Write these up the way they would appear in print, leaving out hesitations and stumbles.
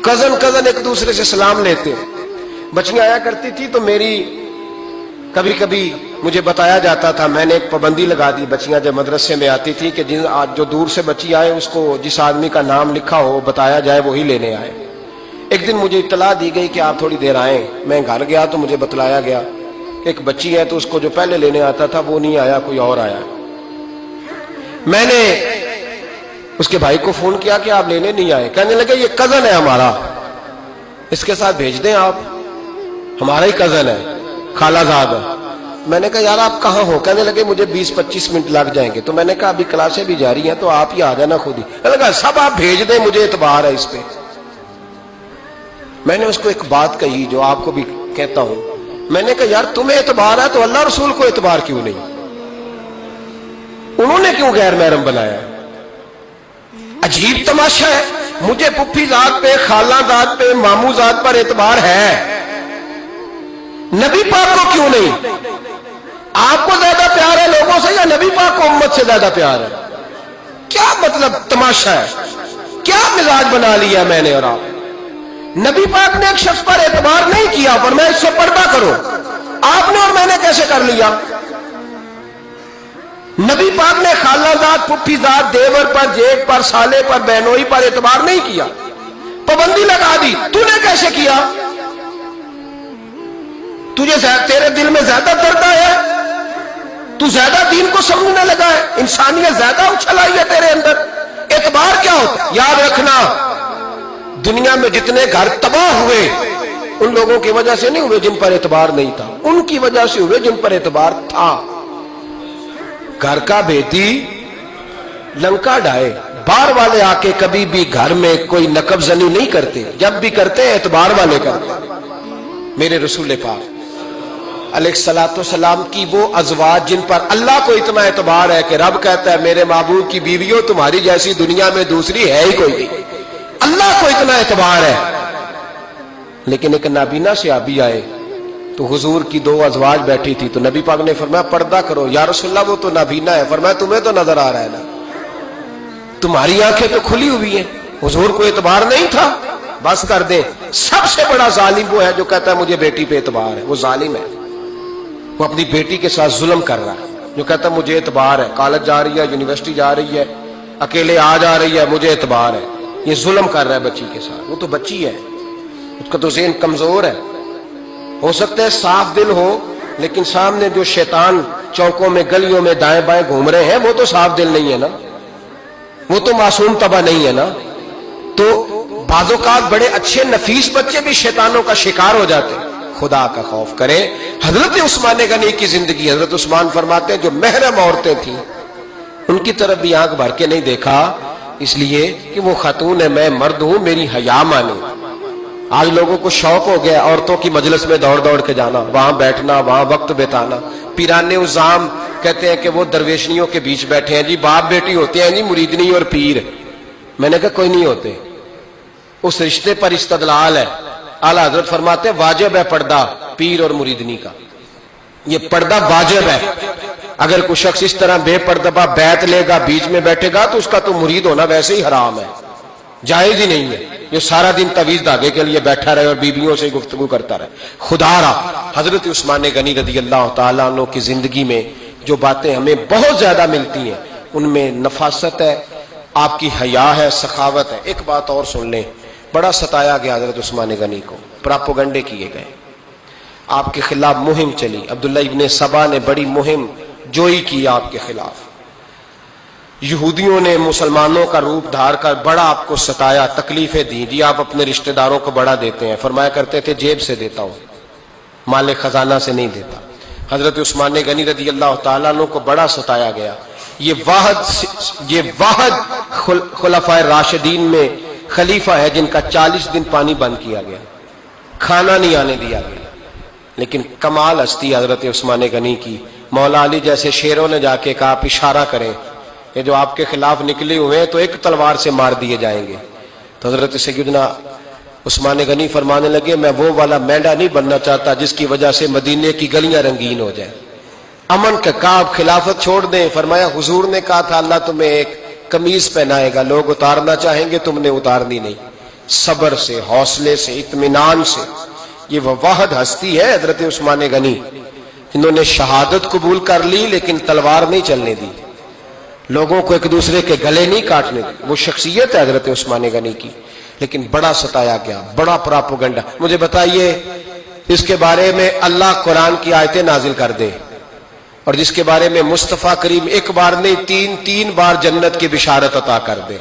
Cousin ایک دوسرے سے سلام لیتے. بچیاں آیا کرتی تھی تو میری کبھی کبھی مجھے بتایا جاتا تھا، میں نے ایک پابندی لگا دی، بچیاں جب مدرسے میں آتی تھی کہ جو دور سے بچی آئے اس کو جس آدمی کا نام لکھا ہو بتایا جائے وہی لینے آئے. ایک دن مجھے اطلاع دی گئی کہ آپ تھوڑی دیر آئیں. میں گھر گیا تو مجھے بتلایا گیا کہ ایک بچی ہے تو اس کو جو پہلے لینے آتا تھا وہ نہیں آیا، کوئی اور آیا. میں نے اس کے بھائی کو فون کیا کہ آپ لینے نہیں آئے. کہنے لگے یہ کزن ہے ہمارا، اس کے ساتھ بھیج دیں، آپ ہمارا ہی کزن ہے، خالہ زاد ہے. میں نے کہا یار آپ کہاں ہو؟ کہنے لگے مجھے 20-25 منٹ لگ جائیں گے. تو میں نے کہا ابھی کلاسیں بھی جاری ہیں تو آپ ہی آ جانا خود ہی. کہنے لگا سب آپ بھیج دیں، مجھے اعتبار ہے اس پہ. میں نے اس کو ایک بات کہی جو آپ کو بھی کہتا ہوں. میں نے کہا یار تمہیں اعتبار ہے تو اللہ رسول کو اعتبار کیوں نہیں؟ انہوں نے کیوں غیر محرم بنایا؟ عجیب تماشا ہے. مجھے پھپھی ذات پہ، خالہ ذات پہ، ماموں ذات پر اعتبار ہے، نبی پاک کو کیوں نہیں؟ آپ کو زیادہ پیار ہے لوگوں سے یا نبی پاک کو امت سے زیادہ پیار ہے؟ کیا مطلب تماشا ہے؟ کیا مزاج بنا لیا میں نے اور آپ؟ نبی پاک نے ایک شخص پر اعتبار نہیں کیا، فرمایا اس سے پردہ کرو. آپ نے اور میں نے کیسے کر لیا؟ نبی پاک نے خالہ ذات، پھپھی ذات، دیور پر، جیٹ پر، سالے پر، بہنوئی پر اعتبار نہیں کیا، پابندی لگا دی. تو نے کیسے کیا؟ تیرے دل میں زیادہ درد ہے، تو زیادہ دین کو سمجھنے لگا ہے، انسانیت زیادہ اچھل آئی ہے تیرے اندر. اعتبار کیا ہوتا ہے؟ یاد رکھنا دنیا میں جتنے گھر تباہ ہوئے ان لوگوں کی وجہ سے نہیں ہوئے جن پر اعتبار نہیں تھا، ان کی وجہ سے ہوئے جن پر اعتبار تھا. گھر کا بیٹی لنکا ڈھائے، باہر والے آ کے کبھی بھی گھر میں کوئی نقب زنی نہیں کرتے، جب بھی کرتے ہیں اعتبار والے کرتے. میرے رسول پاک علیہ الصلوۃ والسلام کی وہ ازواج جن پر اللہ کو اتنا اعتبار ہے کہ رب کہتا ہے میرے محبوب کی بیویوں تمہاری جیسی دنیا میں دوسری ہے ہی کوئی نہیں. اللہ کو اتنا اعتبار ہے. لیکن ایک نابینا صحابی آئے تو حضور کی 2 ازواج بیٹھی تھی تو نبی پاک نے فرمایا پردہ کرو. یا رسول اللہ وہ تو نابینا ہے. فرمایا تمہیں تو نظر آ رہا ہے نا، تمہاری آنکھیں تو کھلی ہوئی ہیں. حضور کو اعتبار نہیں تھا. بس کر دیں. سب سے بڑا ظالم وہ ہے جو کہتا ہے مجھے بیٹی پہ اعتبار ہے. وہ ظالم ہے، وہ اپنی بیٹی کے ساتھ ظلم کر رہا ہے. جو کہتا ہے مجھے اعتبار ہے، کالج جا رہی ہے، یونیورسٹی جا رہی ہے، اکیلے آ جا رہی ہے، مجھے اعتبار ہے. یہ ظلم کر رہا ہے بچی کے ساتھ. وہ تو بچی ہے، اس کا تو ذہن کمزور ہے. ہو سکتا ہے صاف دل ہو لیکن سامنے جو شیطان چوکوں میں گلیوں میں دائیں بائیں گھوم رہے ہیں وہ تو صاف دل نہیں ہے نا، وہ تو معصوم طبع نہیں ہے نا. تو بعض اوقات بڑے اچھے نفیس بچے بھی شیطانوں کا شکار ہو جاتے ہیں. خدا کا خوف کرے. حضرت عثمان غنی کی زندگی، حضرت عثمان فرماتے ہیں جو محرم عورتیں تھیں ان کی طرف بھی آنکھ بھر کے نہیں دیکھا، اس لیے کہ وہ خاتون ہے، میں مرد ہوں، میری حیا مانے. آج لوگوں کو شوق ہو گیا عورتوں کی مجلس میں دوڑ دوڑ کے جانا، وہاں بیٹھنا، وہاں وقت بتانا. پیرانے عظام کہتے ہیں کہ وہ درویشنیوں کے بیچ بیٹھے ہیں جی، باپ بیٹی ہوتے ہیں جی، مریدنی اور پیر. میں نے کہا کوئی نہیں ہوتے. اس رشتے پر استدلال ہے. اعلیٰ حضرت فرماتے ہیں واجب ہے پردہ پیر اور مریدنی کا. یہ پردہ واجب ہے. اگر کوئی شخص اس طرح بے پردہ بیعت لے گا، بیچ میں بیٹھے گا، تو اس کا تو مرید ہونا ویسے ہی حرام ہے، جائز ہی نہیں ہے. جو سارا دن تعویذ دھاگے کے لیے بیٹھا رہے اور بیویوں سے گفتگو کرتا رہے. خدا را حضرت عثمان غنی رضی اللہ تعالیٰ عنہ کی زندگی میں جو باتیں ہمیں بہت زیادہ ملتی ہیں ان میں نفاست ہے، آپ کی حیا ہے، سخاوت ہے. ایک بات اور سن لیں، بڑا ستایا گیا حضرت عثمان غنی کو، پراپوگنڈے کیے گئے، آپ کے خلاف مہم چلی. عبداللہ ابن سبا نے بڑی مہم جوئی کی آپ کے خلاف. یہودیوں نے مسلمانوں کا روپ دھار کر بڑا آپ کو ستایا، تکلیفیں دی. جی آپ اپنے رشتہ داروں کو بڑا دیتے ہیں، فرمایا کرتے تھے جیب سے دیتا ہوں، مال خزانہ سے نہیں دیتا. حضرت عثمان غنی رضی اللہ تعالیٰ عنہ کو بڑا ستایا گیا. یہ واحد خلفائے راشدین میں خلیفہ ہے جن کا 40 دن پانی بند کیا گیا، کھانا نہیں آنے دیا گیا. لیکن کمال ہستی حضرت عثمان غنی کی. مولا علی جیسے شیروں نے جا کے کہا آپ اشارہ کریں، یہ جو آپ کے خلاف نکلے ہوئے ہیں تو ایک تلوار سے مار دیے جائیں گے. تو حضرت سیدنا عثمان غنی فرمانے لگے میں وہ والا مینڈا نہیں بننا چاہتا جس کی وجہ سے مدینے کی گلیاں رنگین ہو جائیں. امن کا کہا آپ خلافت چھوڑ دیں. فرمایا حضور نے کہا تھا اللہ تمہیں ایک قمیض پہنائے گا، لوگ اتارنا چاہیں گے، تم نے اتارنی نہیں، صبر سے، حوصلے سے، اطمینان سے۔ یہ وہ واحد ہستی ہے حضرت عثمان غنی، انہوں نے شہادت قبول کر لی لیکن تلوار نہیں چلنے دی، لوگوں کو ایک دوسرے کے گلے نہیں کاٹنے دی۔ وہ شخصیت ہے حضرت عثمان غنی کی، لیکن بڑا ستایا گیا، بڑا پراپوگنڈا۔ مجھے بتائیے اس کے بارے میں اللہ قرآن کی آیتیں نازل کر دے، اور جس کے بارے میں مصطفیٰ کریم ایک بار نہیں تین بار جنت کی بشارت عطا کر دے،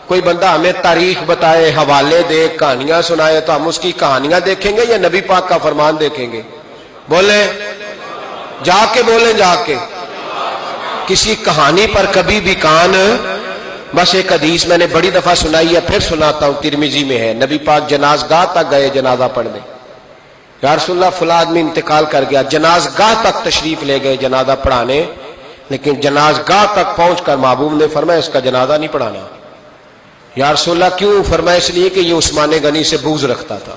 کوئی بندہ ہمیں تاریخ بتائے، حوالے دے، کہانیاں سنائے، تو ہم اس کی کہانیاں دیکھیں گے یا نبی پاک کا فرمان دیکھیں گے؟ بولیں، جا کے بولیں، جا کے۔ کسی کہانی پر کبھی بھی کان، بس ایک حدیث میں نے بڑی دفعہ سنائی ہے، پھر سناتا ہوں، ترمذی میں ہے، نبی پاک جنازگاہ تک گئے جنازہ پڑھنے، یا رسول اللہ فلاں آدمی انتقال کر گیا، جنازگاہ تک تشریف لے گئے جنازہ پڑھانے، لیکن جنازگاہ تک پہنچ کر محبوب نے فرمایا اس کا جنازہ نہیں پڑھانا۔ یا رسول اللہ کیوں؟ فرمایا اس لیے کہ یہ عثمان غنی سے بغض رکھتا تھا۔